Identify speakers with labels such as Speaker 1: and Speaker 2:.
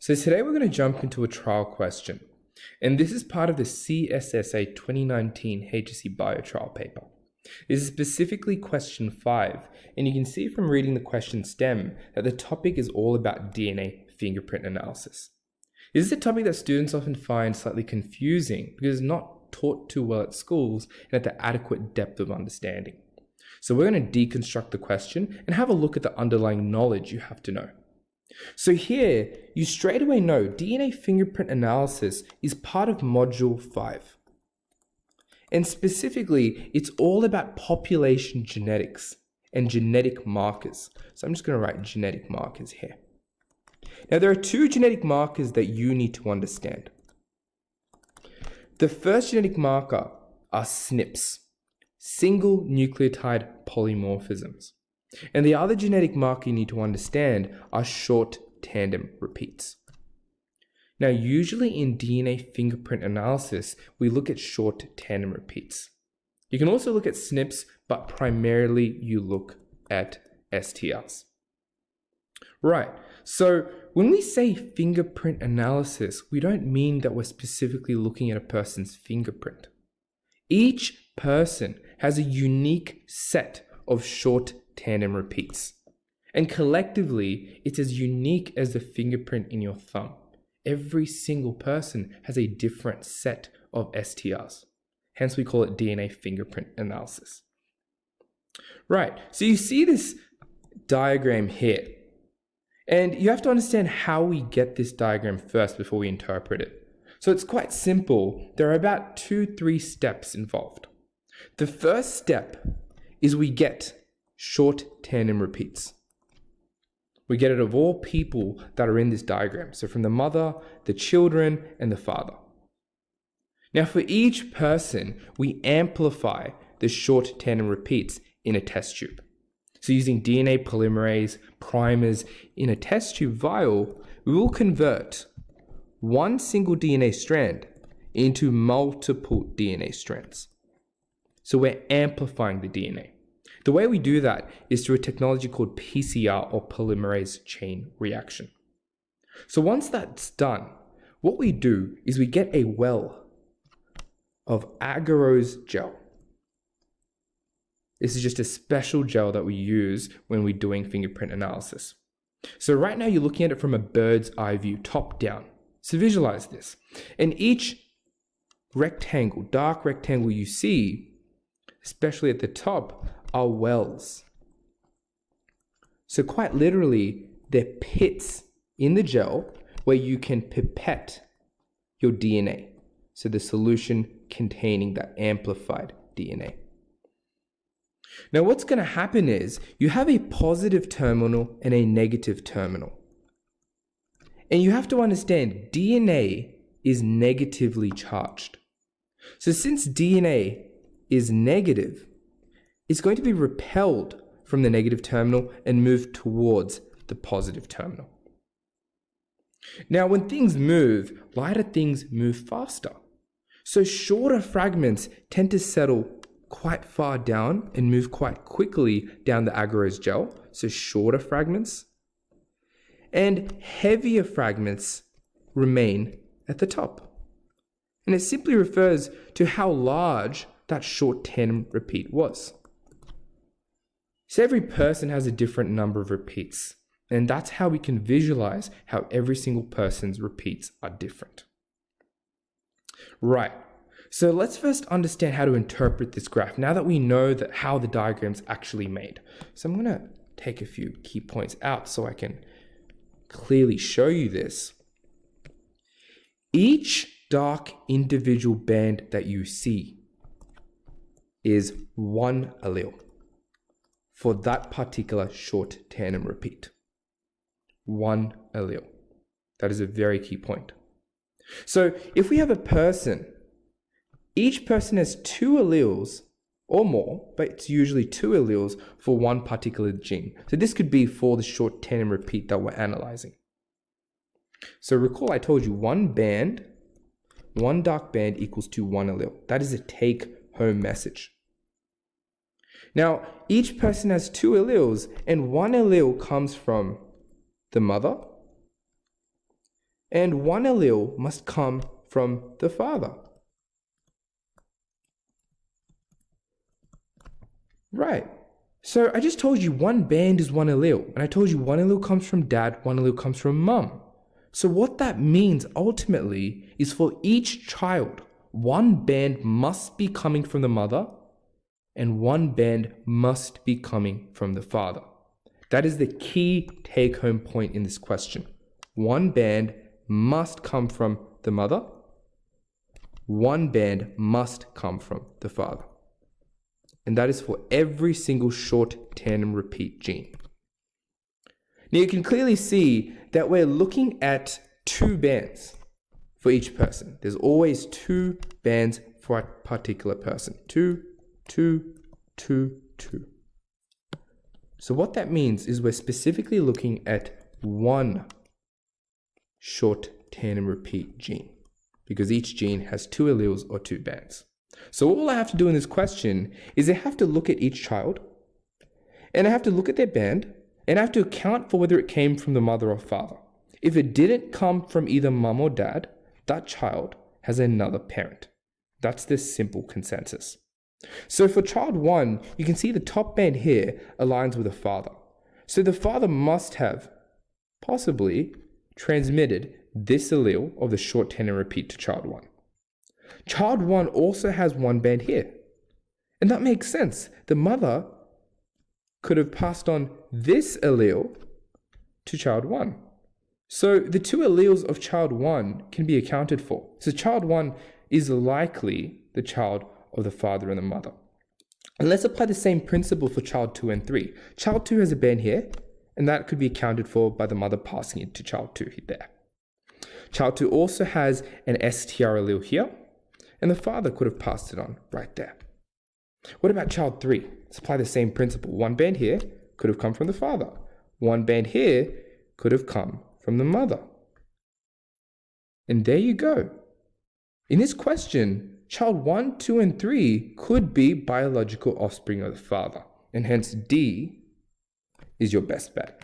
Speaker 1: So today we're going to jump into a trial question, and this is part of the CSSA 2019 HSC Biology Trial Paper. This is specifically question 5, and you can see from reading the question stem that the topic is all about DNA fingerprint analysis. This is a topic that students often find slightly confusing because it's not taught too well at schools and at the adequate depth of understanding. So we're going to deconstruct the question and have a look at the underlying knowledge you have to know. So here, you straight away know DNA fingerprint analysis is part of Module 5. And specifically, it's all about population genetics and genetic markers. So I'm just going to write genetic markers here. Now, there are 2 genetic markers that you need to understand. The first genetic marker are SNPs, single nucleotide polymorphisms. And the other genetic marker you need to understand are short tandem repeats. Now, usually in DNA fingerprint analysis, we look at short tandem repeats. You can also look at SNPs, but primarily you look at STRs. Right, so when we say fingerprint analysis, we don't mean that we're specifically looking at a person's fingerprint. Each person has a unique set of short tandem repeats. And collectively, it's as unique as the fingerprint in your thumb. Every single person has a different set of STRs. Hence, we call it DNA fingerprint analysis. Right, so you see this diagram here. And you have to understand how we get this diagram first before we interpret it. So it's quite simple. There are about 2-3 steps involved. The first step is we get short tandem repeats. We get it of all people that are in this diagram. So from the mother, the children, and the father. Now for each person, we amplify the short tandem repeats in a test tube. So using DNA polymerase primers in a test tube vial, we will convert one single DNA strand into multiple DNA strands. So we're amplifying the DNA. The way we do that is through a technology called PCR, or polymerase chain reaction. So once that's done, what we do is we get a well of agarose gel. This is just a special gel that we use when we're doing fingerprint analysis. So right now you're looking at it from a bird's eye view, top down. So visualize this. And each rectangle, dark rectangle you see, especially at the top, are wells. So quite literally, they're pits in the gel where you can pipette your DNA. So the solution containing that amplified DNA. Now what's going to happen is you have a positive terminal and a negative terminal. And you have to understand DNA is negatively charged. So since DNA is negative, it's going to be repelled from the negative terminal and move towards the positive terminal. Now, when things move, lighter things move faster. So shorter fragments tend to settle quite far down and move quite quickly down the agarose gel. So shorter fragments. And heavier fragments remain at the top. And it simply refers to how large that short tandem repeat was. So every person has a different number of repeats, and that's how we can visualize how every single person's repeats are different. Right, so let's first understand how to interpret this graph now that we know that how the diagram's actually made. So I'm going to take a few key points out so I can clearly show you this. Each dark individual band that you see is one allele for that particular short tandem repeat. One allele. That is a very key point. So if we have a person, each person has 2 alleles or more, but it's usually 2 alleles for one particular gene. So this could be for the short tandem repeat that we're analyzing. So recall I told you one dark band equals to 1 allele. That is a take-home message. Now, each person has 2 alleles, and 1 allele comes from the mother and one allele must come from the father. Right. So I just told you one band is one allele, and I told you one allele comes from dad, one allele comes from mum. So what that means ultimately is for each child, one band must be coming from the mother and one band must be coming from the father. That is the key take-home point in this question. One band must come from the mother, one band must come from the father. And that is for every single short tandem repeat gene. Now you can clearly see that we're looking at two bands for each person. There's always two bands for a particular person. Two, two, two, two. So what that means is we're specifically looking at one short tandem repeat gene because each gene has two alleles or two bands. So all I have to do in this question is I have to look at each child and I have to look at their band and I have to account for whether it came from the mother or father. If it didn't come from either mum or dad, that child has another parent. That's the simple consensus. So for child 1, you can see the top band here aligns with the father. So the father must have possibly transmitted this allele of the short tandem repeat to child 1. Child 1 also has one band here. And that makes sense. The mother could have passed on this allele to child 1. So the two alleles of child 1 can be accounted for. So child 1 is likely the child of the father and the mother. And let's apply the same principle for child 2 and 3. Child 2 has a band here, and that could be accounted for by the mother passing it to child 2 there. Child 2 also has an STR allele here, and the father could have passed it on right there. What about child 3? Let's apply the same principle. One band here could have come from the father. One band here could have come from the mother. And there you go. In this question, child 1, 2, and 3 could be biological offspring of the father, and hence D is your best bet.